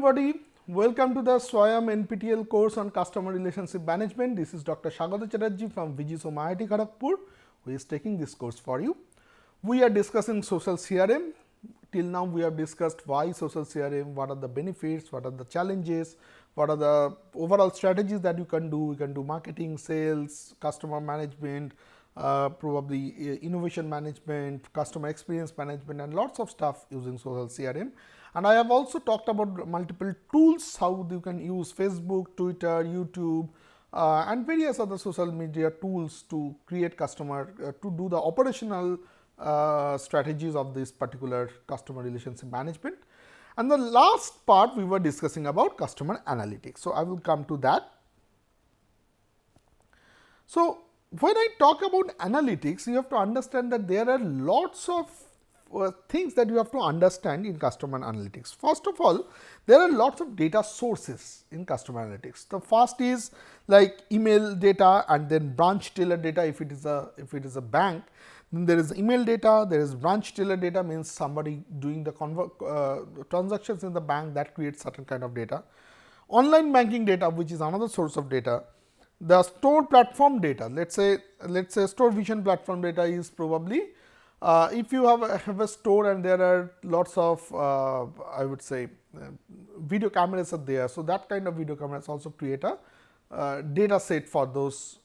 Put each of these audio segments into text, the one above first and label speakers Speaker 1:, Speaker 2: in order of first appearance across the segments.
Speaker 1: everybody, welcome to the Swayam NPTEL course on Customer Relationship Management. This is Dr. Shagata Chatterjee from VGSOM IIT Kharagpur, who is taking this course for you. We are discussing social CRM. Till now we have discussed why social CRM, what are the benefits, what are the challenges, what are the overall strategies that you can do. You can do marketing, sales, customer management, probably innovation management, customer experience management, and lots of stuff using social CRM. And I have also talked about multiple tools, how you can use Facebook, Twitter, YouTube, and various other social media tools to create customer, to do the operational strategies of this particular customer relationship management. And the last part we were discussing about customer analytics. So, I will come to that. So, when I talk about analytics, you have to understand that there are lots of things that you have to understand in customer analytics. First of all, there are lots of data sources in customer analytics. The first is like email data and then branch teller data. If it is a bank, then there is email data, there is branch teller data, means somebody doing the transactions in the bank, that creates certain kind of data. Online banking data, which is another source of data. The store platform data, let's say store vision platform data is probably if you have a store and there are lots of I would say video cameras are there. So, that kind of video cameras also create a data set for those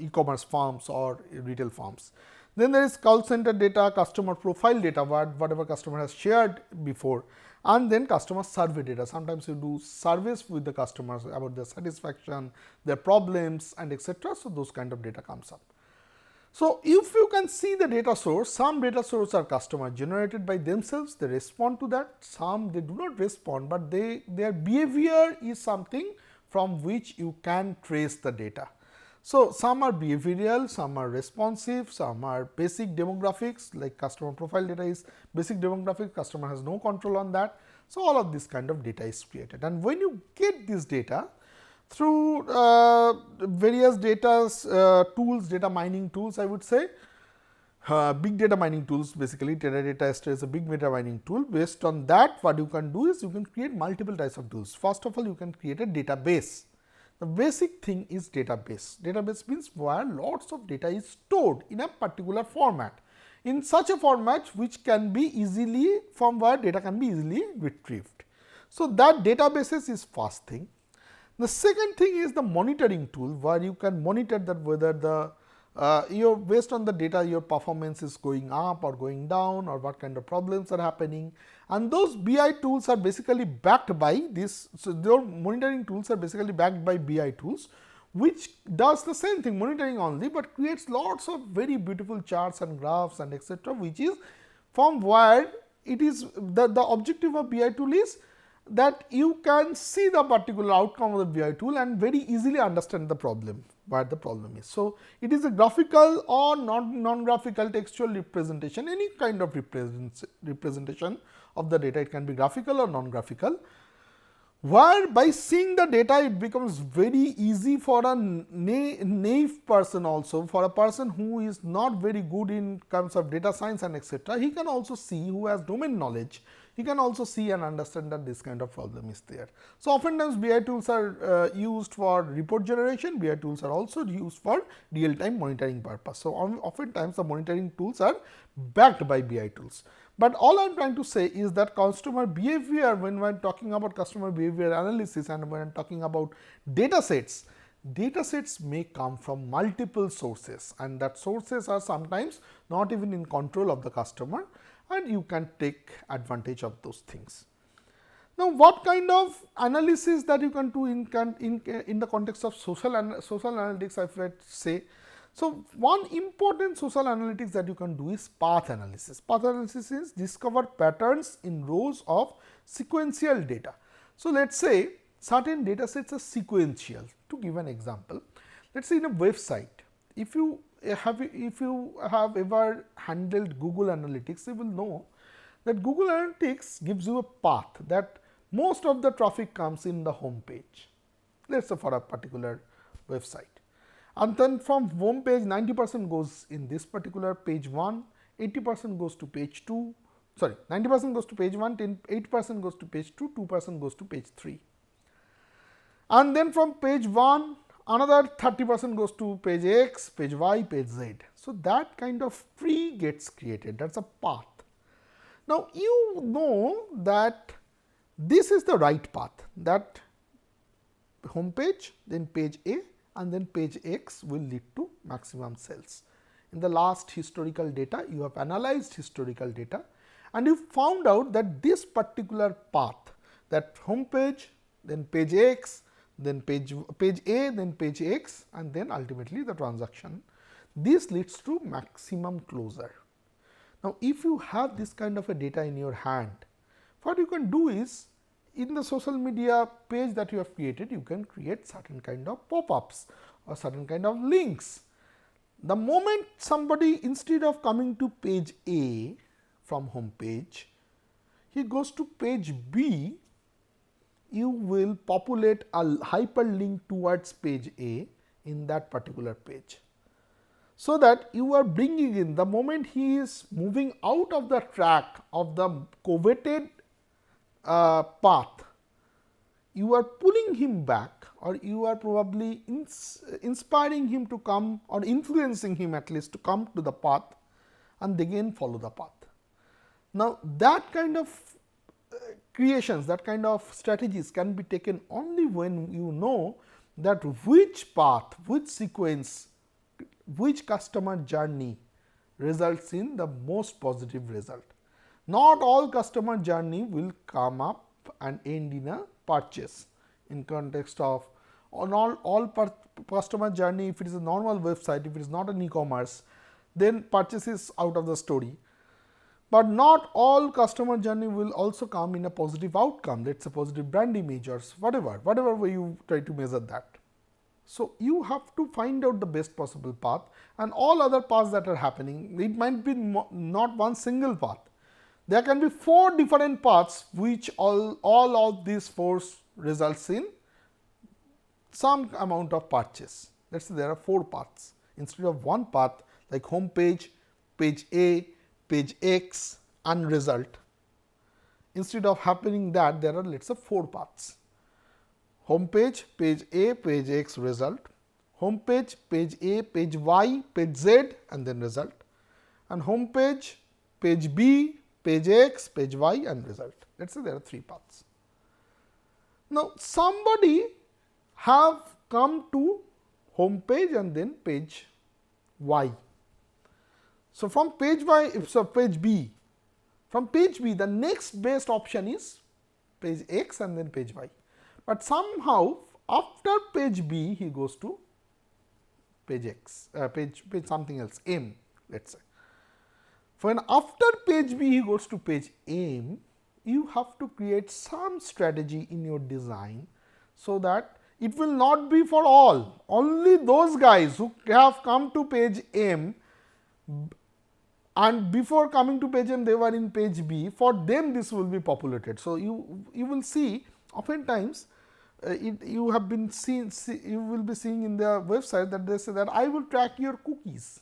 Speaker 1: e-commerce firms or retail firms. Then there is call center data, customer profile data, whatever customer has shared before, and then customer survey data. Sometimes you do surveys with the customers about their satisfaction, their problems, and etc. So, those kind of data comes up. So, if you can see the data source, some data source are customer generated by themselves, they respond to that, some they do not respond, but their behavior is something from which you can trace the data. So, some are behavioral, some are responsive, some are basic demographics, like customer profile data is basic demographic, customer has no control on that. So, all of this kind of data is created, and when you get this data through various data tools, data mining tools, I would say, big data mining tools, basically Teradata is a big data mining tool. Based on that, what you can do is you can create multiple types of tools. First of all, you can create a database. The basic thing is database. Database means where lots of data is stored in a particular format, in such a format which can be easily, from where data can be easily retrieved. So, that databases is first thing. The second thing is the monitoring tool, where you can monitor that whether the based on the data your performance is going up or going down, or what kind of problems are happening, and those BI tools are basically backed by this. So, your monitoring tools are basically backed by BI tools, which does the same thing, monitoring only, but creates lots of very beautiful charts and graphs and etc., which is from where it is the objective of BI tool is that you can see the particular outcome of the BI tool and very easily understand the problem, where the problem is. So, it is a graphical or non-graphical textual representation, any kind of representation of the data. It can be graphical or non-graphical, where by seeing the data it becomes very easy for a naive person, also for a person who is not very good in terms of data science and etc. He can also see, who has domain knowledge, he can also see and understand that this kind of problem is there. So, oftentimes BI tools are used for report generation, BI tools are also used for real time monitoring purpose. So, oftentimes the monitoring tools are backed by BI tools. But all I am trying to say is that customer behavior, when we are talking about customer behavior analysis and when I am talking about data sets may come from multiple sources, and that sources are sometimes not even in control of the customer, and you can take advantage of those things. Now, what kind of analysis that you can do in the context of social analytics, I would say. So, one important social analytics that you can do is path analysis. Path analysis is discover patterns in rows of sequential data. So, let us say certain data sets are sequential. To give an example, let us say in a website, if you have ever handled Google Analytics, you will know that Google Analytics gives you a path that most of the traffic comes in the home page, let us say for a particular website. And then from home page 90% goes in this particular page 1, 80% goes to page 2, sorry, 90% goes to page 1, 8% goes to page 2, 2% goes to page 3. And then from page 1, another 30% goes to page X, page Y, page Z. So, that kind of tree gets created, that is a path. Now, you know that this is the right path, that home page, then page A and then page X will lead to maximum sales. In the last historical data, you have analyzed historical data and you found out that this particular path, that home page, then page X, then page A, then page X and then ultimately the transaction, this leads to maximum closure. Now, if you have this kind of a data in your hand, what you can do is, in the social media page that you have created, you can create certain kind of pop-ups or certain kind of links. The moment somebody, instead of coming to page A from home page, he goes to page B, you will populate a hyperlink towards page A in that particular page. So that you are bringing in, the moment he is moving out of the track of the coveted path, you are pulling him back, or you are probably inspiring him to come, or influencing him at least to come to the path and again follow the path. Now, that kind of creations, that kind of strategies can be taken only when you know that which path, which sequence, which customer journey results in the most positive result. Not all customer journey will come up and end in a purchase. In context of all customer journey, if it is a normal website, if it is not an e-commerce, then purchase is out of the story. But not all customer journey will also come in a positive outcome, let us say positive brand image or whatever way you try to measure that. So, you have to find out the best possible path, and all other paths that are happening, it might be not one single path. There can be 4 different paths which all of these 4 results in some amount of purchase. Let us say there are 4 paths instead of one path like home page, page A, page X and result. Instead of happening that, there are let us say 4 paths. Home page, page A, page X, result. Home page, page A, page Y, page Z and then result. And home page, page B, page X, page Y and result. Let us say there are 3 paths. Now, somebody have come to home page and then page Y. So, from page Y, page B, from page B, the next best option is page X and then page Y. But somehow after page B, he goes to page X, page something else, M, let us say. When after page B, he goes to page M, you have to create some strategy in your design, so that it will not be for all, only those guys who have come to page M and before coming to page M they were in page B, for them this will be populated. So, you will see oftentimes you will be seeing in the website that they say that I will track your cookies.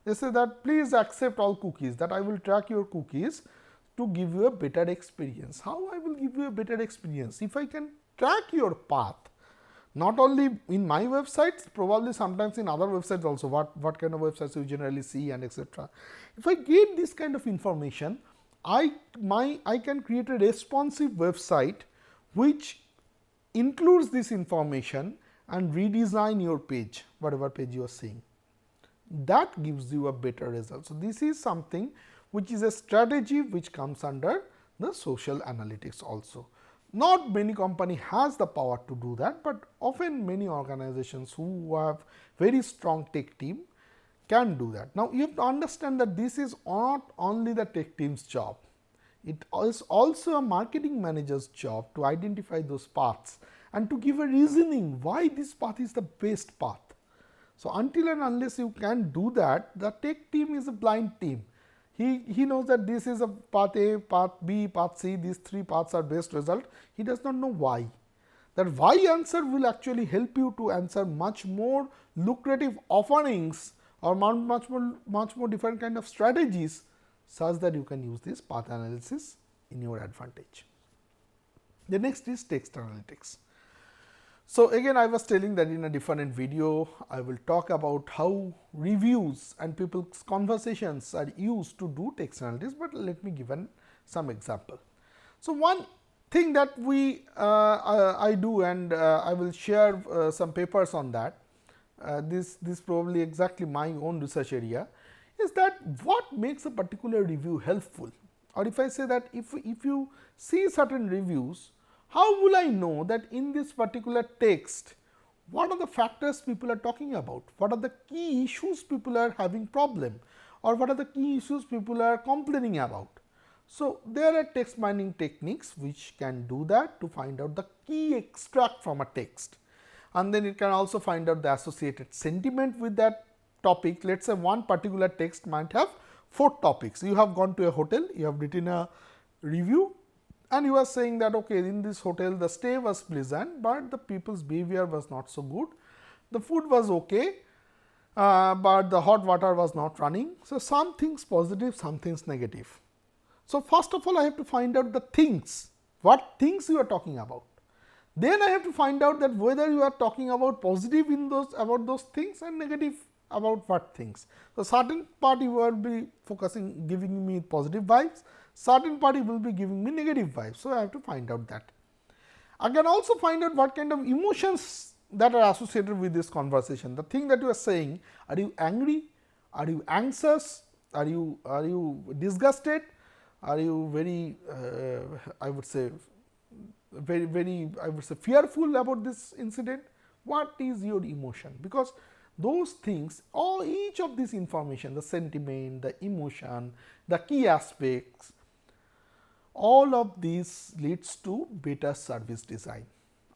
Speaker 1: They say that please accept all cookies, that I will track your cookies to give you a better experience. How I will give you a better experience? If I can track your path, not only in my websites, probably sometimes in other websites also, what kind of websites you generally see and etc. If I get this kind of information, I can create a responsive website which includes this information and redesign your page, whatever page you are seeing. That gives you a better result. So, this is something which is a strategy which comes under the social analytics also. Not many company has the power to do that, but often many organizations who have very strong tech team can do that. Now, you have to understand that this is not only the tech team's job. It is also a marketing manager's job to identify those paths and to give a reasoning why this path is the best path. So, until and unless you can do that, the tech team is a blind team. He knows that this is a path A, path B, path C, these 3 paths are best result. He does not know why. That why answer will actually help you to answer much more lucrative offerings or much more different kind of strategies, such that you can use this path analysis in your advantage. The next is text analytics. So, again I was telling that in a different video I will talk about how reviews and people's conversations are used to do text analytics, but let me give some example. So, one thing that I do, and I will share some papers on that, this probably exactly my own research area, is that what makes a particular review helpful, or if I say that if you see certain reviews, how will I know that in this particular text what are the factors people are talking about, what are the key issues people are having problem, or what are the key issues people are complaining about. So, there are text mining techniques which can do that to find out the key extract from a text, and then it can also find out the associated sentiment with that topic. Let us say one particular text might have 4 topics. You have gone to a hotel, you have written a review and you are saying that okay, in this hotel the stay was pleasant, but the people's behavior was not so good, the food was okay, but the hot water was not running. So, some things positive, some things negative. So, first of all I have to find out the things, what things you are talking about. Then I have to find out that whether you are talking about positive in those about those things and negative about what things. So, certain part you will be focusing giving me positive vibes, certain part you will be giving me negative vibes. So, I have to find out that. I can also find out what kind of emotions that are associated with this conversation. The thing that you are saying, are you angry, are you anxious, are you disgusted, are you very I would say very I would say fearful about this incident. What is your emotion? Because those things, each of this information, the sentiment, the emotion, the key aspects, all of these leads to better service design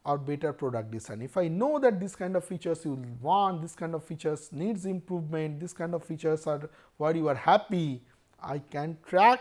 Speaker 1: or better product design. If I know that this kind of features you want, this kind of features needs improvement, this kind of features are where you are happy, I can track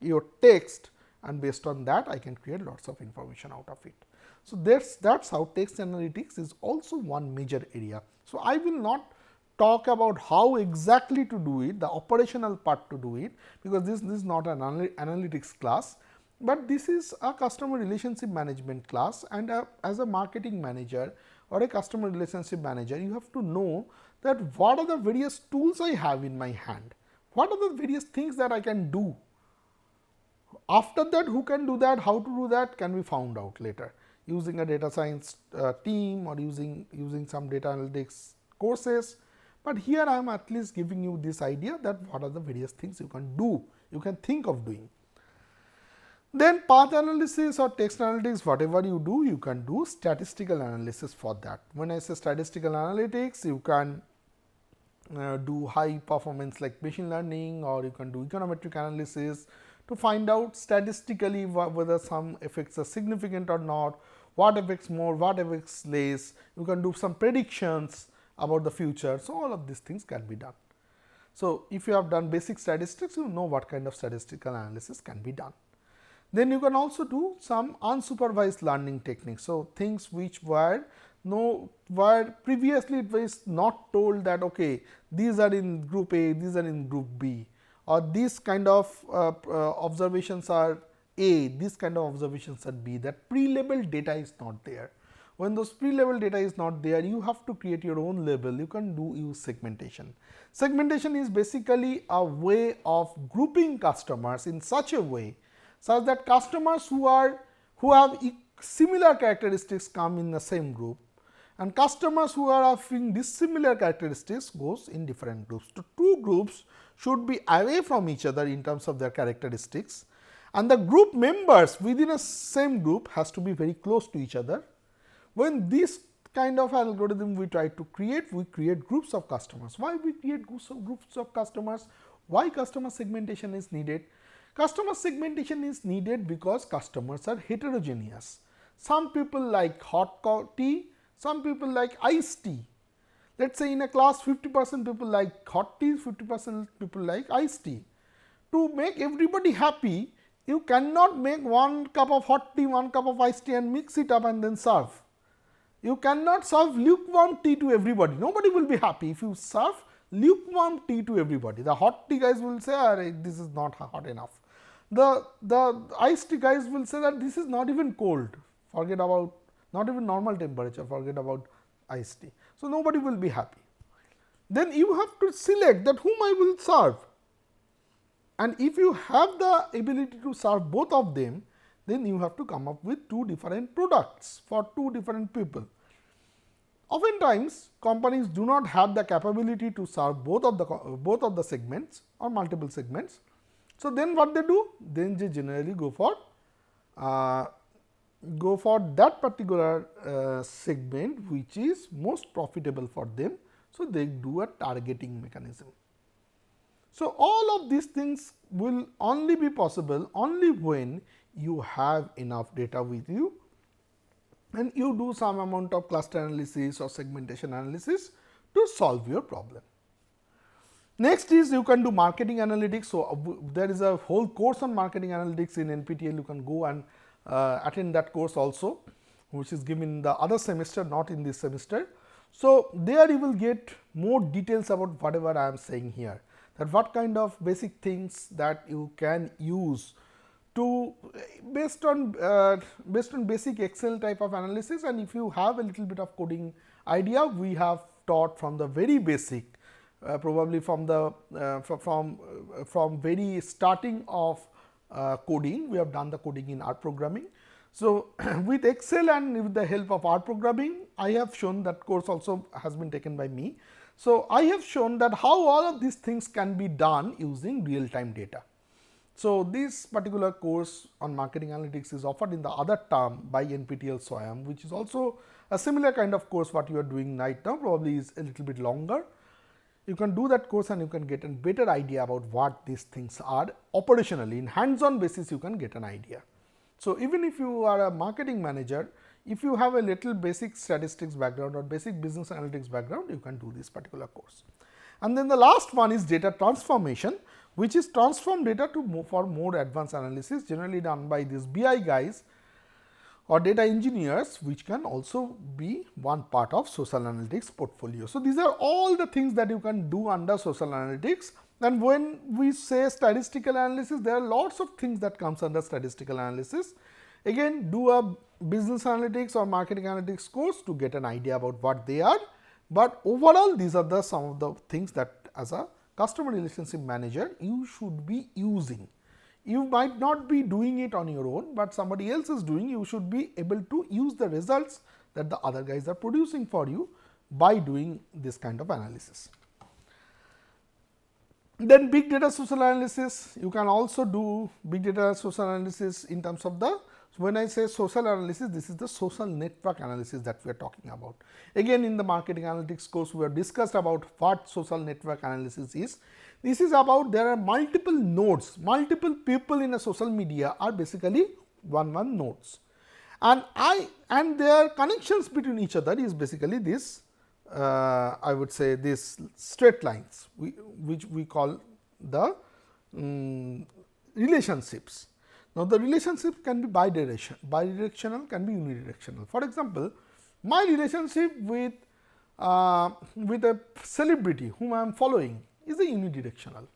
Speaker 1: your text, and based on that I can create lots of information out of it. So, that is how text analytics is also one major area. So, I will not talk about how exactly to do it, the operational part to do it, because this is not an analytics class, but this is a customer relationship management class, and as a marketing manager or a customer relationship manager, you have to know that what are the various tools I have in my hand, what are the various things that I can do. After that, who can do that, how to do that can be found out later using a data science team or using some data analytics courses. But here I am at least giving you this idea that what are the various things you can do, you can think of doing. Then path analysis or text analytics, whatever you do, you can do statistical analysis for that. When I say statistical analytics, you can do high performance like machine learning, or you can do econometric analysis to find out statistically whether some effects are significant or not, what affects more, what affects less. You can do some predictions about the future. So, all of these things can be done. So, if you have done basic statistics, you know what kind of statistical analysis can be done. Then you can also do some unsupervised learning techniques. So, things which were previously it was not told that okay, these are in group A, these are in group B, or these kind of observations are A, this kind of observations are B, that pre-labeled data is not there. When those pre-labeled data is not there, you have to create your own label. You can use segmentation. Segmentation is basically a way of grouping customers in such a way such that customers who have similar characteristics come in the same group, and customers who are offering dissimilar characteristics goes in different groups. So, two groups should be away from each other in terms of their characteristics, and the group members within a same group has to be very close to each other. When this kind of algorithm we try to create, we create groups of customers. Why we create groups of customers? Why customer segmentation is needed? Customer segmentation is needed because customers are heterogeneous. Some people like hot tea, some people like iced tea. Let us say in a class 50% people like hot tea, 50% people like iced tea. To make everybody happy, you cannot make 1 cup of hot tea, 1 cup of iced tea and mix it up and then serve. You cannot serve lukewarm tea to everybody. Nobody will be happy. If you serve lukewarm tea to everybody. The hot tea guys will say, this is not hot enough. The iced tea guys will say that this is not even cold, forget about, not even normal temperature, forget about iced tea. So, nobody will be happy. Then you have to select that whom I will serve, and if you have the ability to serve both of them, then you have to come up with two different products for two different people. Oftentimes, companies do not have the capability to serve both of the segments or multiple segments. So, then what they do? Then they generally go for that particular segment which is most profitable for them. So, they do a targeting mechanism. So, all of these things will only be possible only when you have enough data with you and you do some amount of cluster analysis or segmentation analysis to solve your problem. Next is you can do marketing analytics. So, there is a whole course on marketing analytics in NPTEL. You can go and attend that course also, which is given in the other semester, not in this semester. So, there you will get more details about whatever I am saying here, that what kind of basic things that you can use to based on basic Excel type of analysis. And if you have a little bit of coding idea, we have taught from the very basic, probably from the from very starting of coding. We have done the coding in R programming. So, with Excel and with the help of R programming, I have shown that course also has been taken by me. So, I have shown that how all of these things can be done using real time data. So, this particular course on marketing analytics is offered in the other term by NPTEL SWAYAM, which is also a similar kind of course what you are doing right now, probably is a little bit longer. You can do that course and you can get a better idea about what these things are operationally. In hands on basis, you can get an idea. So, even if you are a marketing manager, if you have a little basic statistics background or basic business analytics background, you can do this particular course. And then the last one is data transformation, which is transform data to for more advanced analysis, generally done by these BI guys or data engineers, which can also be one part of social analytics portfolio. So, these are all the things that you can do under social analytics. And when we say statistical analysis, there are lots of things that comes under statistical analysis. Again, do a business analytics or marketing analytics course to get an idea about what they are. But overall, these are the some of the things that as a customer relationship manager you should be using. You might not be doing it on your own, but somebody else is doing. You should be able to use the results that the other guys are producing for you by doing this kind of analysis. Then big data social analysis, you can also do big data social analysis in terms of the, when I say social analysis, this is the social network analysis that we are talking about. Again, in the marketing analytics course, we have discussed about what social network analysis is. This is about there are multiple nodes, multiple people in a social media are basically one nodes, and their connections between each other is basically this. I would say these straight lines, which we call the relationships. Now, the relationship can be bidirectional, can be unidirectional. For example, my relationship with a celebrity whom I am following is a unidirectional.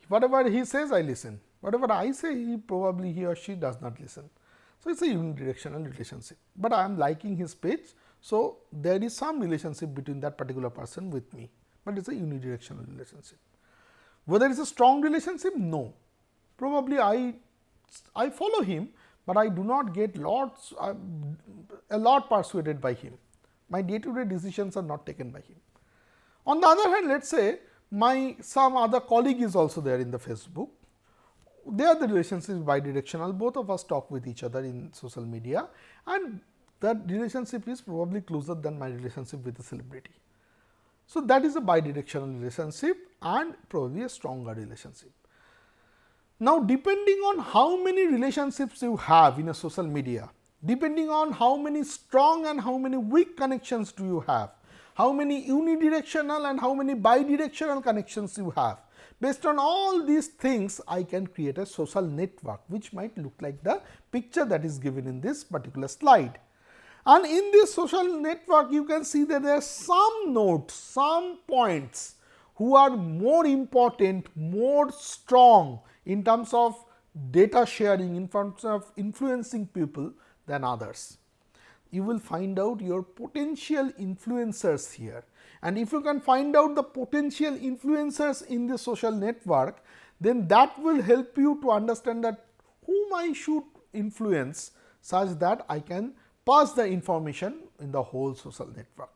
Speaker 1: Whatever he says, I listen. Whatever I say, he or she does not listen. So, it is a unidirectional relationship, but I am liking his page. So, there is some relationship between that particular person with me, but it is a unidirectional relationship. Whether it is a strong relationship? No. Probably I follow him, but I do not get a lot persuaded by him. My day-to-day decisions are not taken by him. On the other hand, let us say some other colleague is also there in the Facebook. There the relationship is bidirectional, both of us talk with each other in social media, and that relationship is probably closer than my relationship with the celebrity. So, that is a bidirectional relationship and probably a stronger relationship. Now, depending on how many relationships you have in a social media, depending on how many strong and how many weak connections do you have, how many unidirectional and how many bidirectional connections you have, based on all these things, I can create a social network, which might look like the picture that is given in this particular slide. And in this social network, you can see that there are some nodes, some points who are more important, more strong in terms of data sharing, in terms of influencing people than others. You will find out your potential influencers here. And if you can find out the potential influencers in the social network, then that will help you to understand that whom I should influence such that I can pass the information in the whole social network.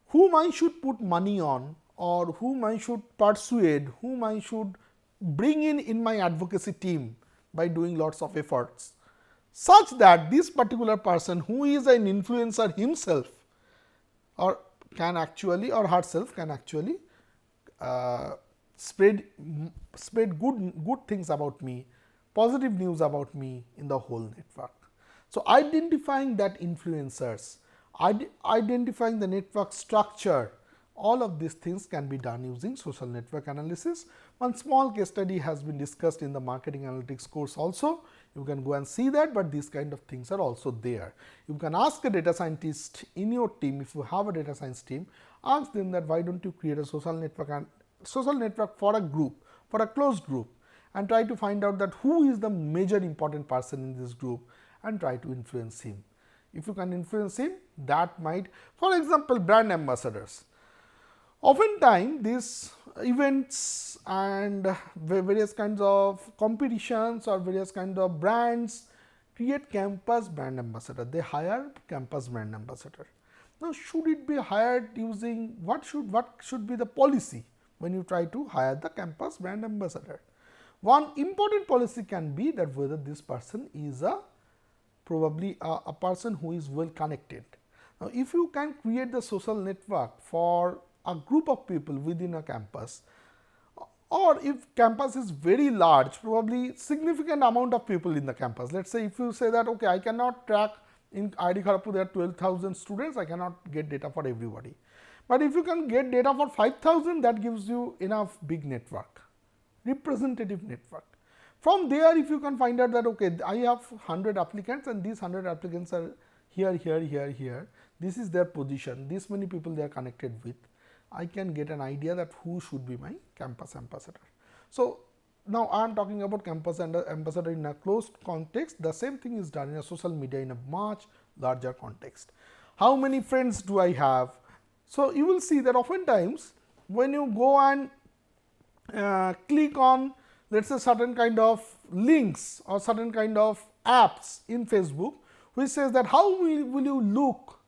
Speaker 1: Whom I should put money on, or whom I should persuade, whom I should bring in my advocacy team by doing lots of efforts, such that this particular person who is an influencer himself or can actually or herself can actually spread good things about me, positive news about me in the whole network. So, identifying that influencers, identifying the network structure, all of these things can be done using social network analysis. One small case study has been discussed in the marketing analytics course also. You can go and see that, but these kind of things are also there. You can ask a data scientist in your team, if you have a data science team, ask them that why don't you create a social network for a group, for a closed group, and try to find out that who is the major important person in this group and try to influence him. If you can influence him, that might, for example, brand ambassadors. Oftentimes these events and various kinds of competitions or various kinds of brands create campus brand ambassador. They hire campus brand ambassador. Now, should it be hired using what should be the policy when you try to hire the campus brand ambassador? One important policy can be that whether this person is probably a person who is well connected. Now, if you can create the social network for a group of people within a campus, or if campus is very large, probably significant amount of people in the campus. Let us say if you say that okay, I cannot track in IIT Kharagpur there are 12,000 students, I cannot get data for everybody. But if you can get data for 5,000, that gives you enough big network, representative network. From there, if you can find out that okay, I have 100 applicants and these 100 applicants are here, here, this is their position, this many people they are connected with, I can get an idea that who should be my campus ambassador. So, now I am talking about campus ambassador in a closed context. The same thing is done in a social media in a much larger context. How many friends do I have? So, you will see that oftentimes when you go and click on, let us say, certain kind of links or certain kind of apps in Facebook, which says that how will you look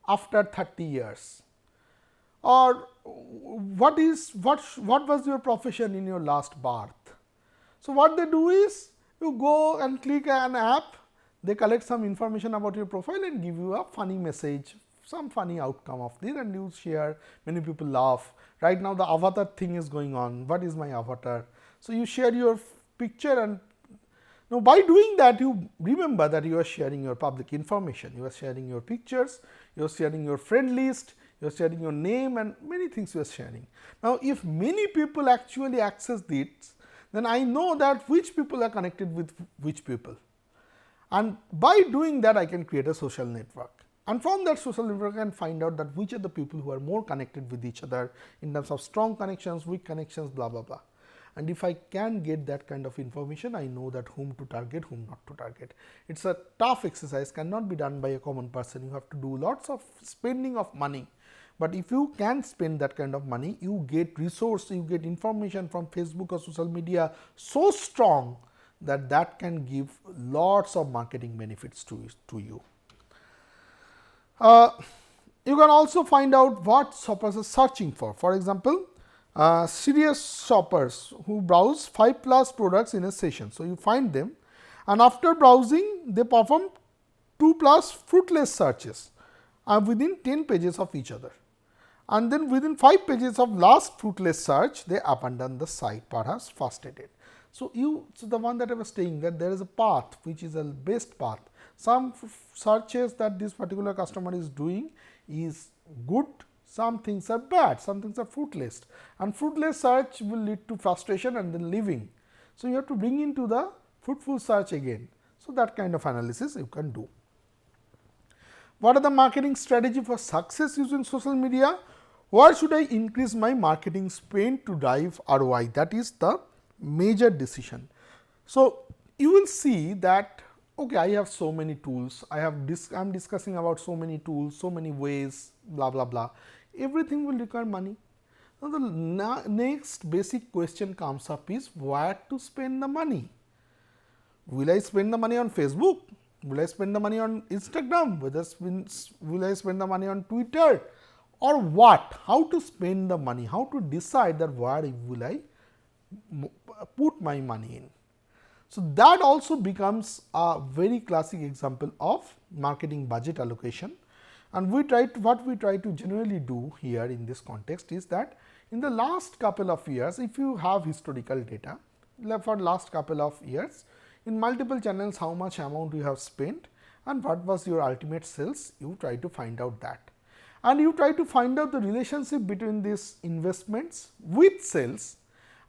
Speaker 1: after 30 years, or what was your profession in your last birth. So, what they do is you go and click an app, they collect some information about your profile and give you a funny message, some funny outcome of this, and you share, many people laugh. Right now the avatar thing is going on, what is my avatar? So, you share your picture, and now by doing that you remember that you are sharing your public information, you are sharing your pictures, you are sharing your friend list, you are sharing your name and many things you are sharing. Now, if many people actually access this, then I know that which people are connected with which people, and by doing that I can create a social network, and from that social network I can find out that which are the people who are more connected with each other in terms of strong connections, weak connections, blah blah blah. And if I can get that kind of information, I know that whom to target, whom not to target. It is a tough exercise, cannot be done by a common person. You have to do lots of spending of money. But if you can spend that kind of money, you get resource, you get information from Facebook or social media so strong that that can give lots of marketing benefits to you. You can also find out what shoppers are searching for. For example, serious shoppers who browse 5+ products in a session. So, you find them, and after browsing they perform 2+ fruitless searches within 10 pages of each other, and then within 5 pages of last fruitless search they abandon the site, perhaps frustrated. So, the one that I was saying, that there is a path which is a best path. Some searches that this particular customer is doing is good, some things are bad, some things are fruitless, and fruitless search will lead to frustration and then leaving. So, you have to bring into the fruitful search again. So, that kind of analysis you can do. What are the marketing strategy for success using social media? Where should I increase my marketing spend to drive ROI? That is the major decision. So, you will see that okay, I have so many tools, I am discussing about so many tools, so many ways, blah blah blah. Everything will require money. Now, the next basic question comes up is where to spend the money. Will I spend the money on Facebook? Will I spend the money on Instagram? Will I spend the money on Twitter? Or what? How to spend the money? How to decide that where will I put my money in? So, that also becomes a very classic example of marketing budget allocation. And what we try to generally do here in this context is that in the last couple of years, if you have historical data for last couple of years, in multiple channels how much amount you have spent and what was your ultimate sales, you try to find out that. And you try to find out the relationship between these investments with sales.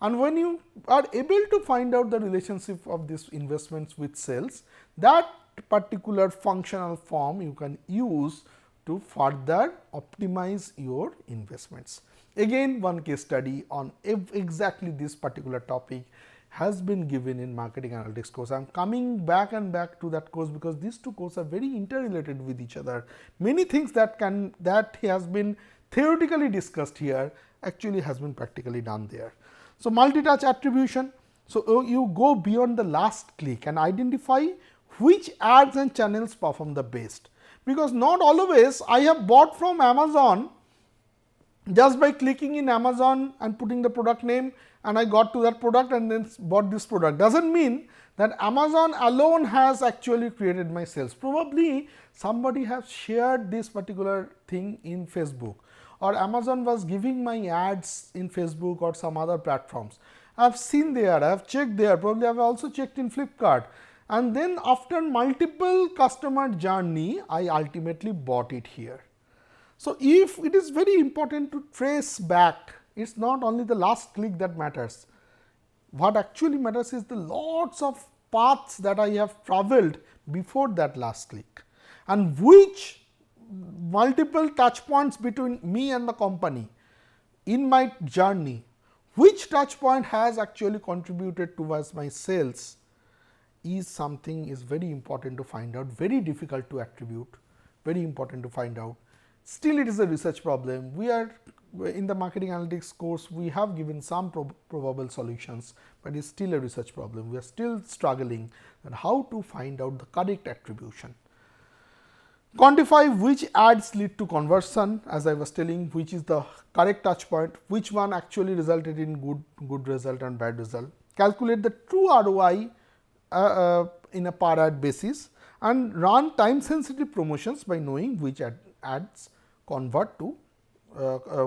Speaker 1: And when you are able to find out the relationship of these investments with sales, that particular functional form you can use to further optimize your investments. Again, one case study on exactly this particular topic has been given in marketing analytics course. I am coming back and back to that course because these two courses are very interrelated with each other. Many things that has been theoretically discussed here actually has been practically done there. So, multi-touch attribution. So, you go beyond the last click and identify which ads and channels perform the best, because not always I have bought from Amazon just by clicking in Amazon and putting the product name and I got to that product and then bought this product. Does not mean that Amazon alone has actually created my sales. Probably somebody has shared this particular thing in Facebook, or Amazon was giving my ads in Facebook or some other platforms. I have seen there, I have checked there, probably I have also checked in Flipkart, and then after multiple customer journey, I ultimately bought it here. So, if it is very important to trace back, it is not only the last click that matters. What actually matters is the lots of paths that I have traveled before that last click, and which multiple touch points between me and the company in my journey, which touch point has actually contributed towards my sales is something is very important to find out, very difficult to attribute, very important to find out. Still it is a research problem. We are in the marketing analytics course, we have given some probable solutions, but it is still a research problem. We are still struggling on how to find out the correct attribution. Quantify which ads lead to conversion, as I was telling, which is the correct touch point, which one actually resulted in good result and bad result. Calculate the true ROI in a per ad basis and run time sensitive promotions by knowing which ads convert to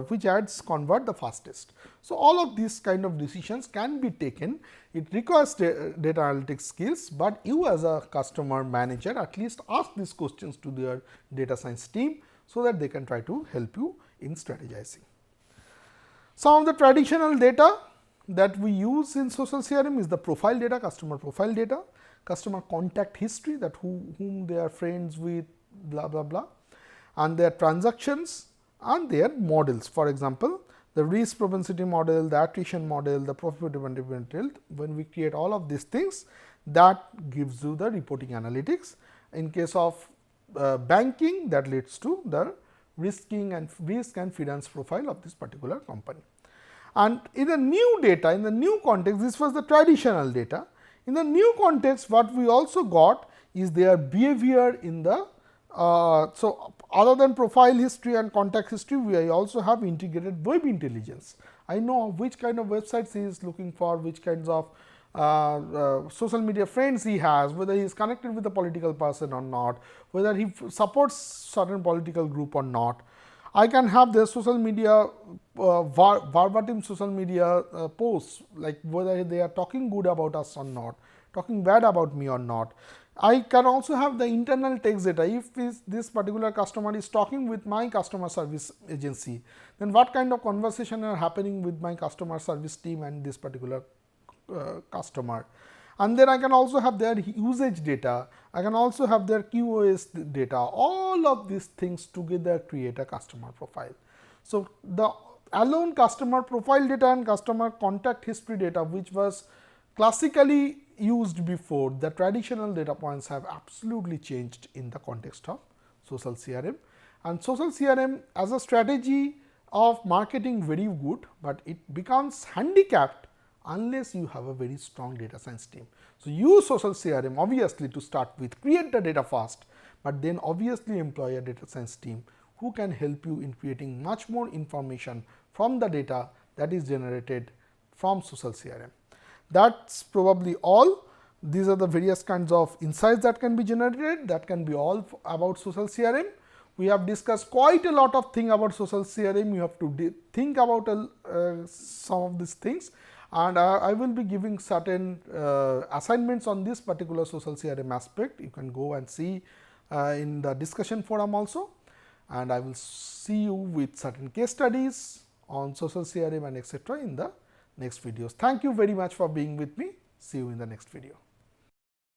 Speaker 1: which ads convert the fastest. So, all of these kind of decisions can be taken. It requires data analytics skills, but you as a customer manager at least ask these questions to their data science team, so that they can try to help you in strategizing. Some of the traditional data that we use in social CRM is the profile data, customer profile data, customer contact history, that whom they are friends with, blah blah blah, and their transactions and their models. For example, the risk propensity model, the attrition model, the profitability model. When we create all of these things, that gives you the reporting analytics. In case of banking, that leads to the risk and finance profile of this particular company. And in the new data, in the new context, this was the traditional data. In the new context, what we also got is their behavior in the so, other than profile history and contact history, we also have integrated web intelligence. I know which kind of websites he is looking for, which kinds of social media friends he has, whether he is connected with a political person or not, whether he supports certain political group or not. I can have their social media verbatim social media posts, like whether they are talking good about us or not, talking bad about me or not. I can also have the internal text data. If this particular customer is talking with my customer service agency, then what kind of conversation are happening with my customer service team and this particular customer. And then I can also have their usage data, I can also have their QoS data. All of these things together create a customer profile. So, the alone customer profile data and customer contact history data, which was classically used before, the traditional data points have absolutely changed in the context of social CRM. And social CRM as a strategy of marketing very good, but it becomes handicapped unless you have a very strong data science team. So, use social CRM obviously to start with, create the data fast, but then obviously employ a data science team who can help you in creating much more information from the data that is generated from social CRM. That's probably all. These are the various kinds of insights that can be generated. That can be all about social CRM. We have discussed quite a lot of things about social CRM. You have to think about some of these things, and I will be giving certain assignments on this particular social CRM aspect. You can go and see in the discussion forum also, and I will see you with certain case studies on social CRM and etc. in the next videos. Thank you very much for being with me. See you in the next video.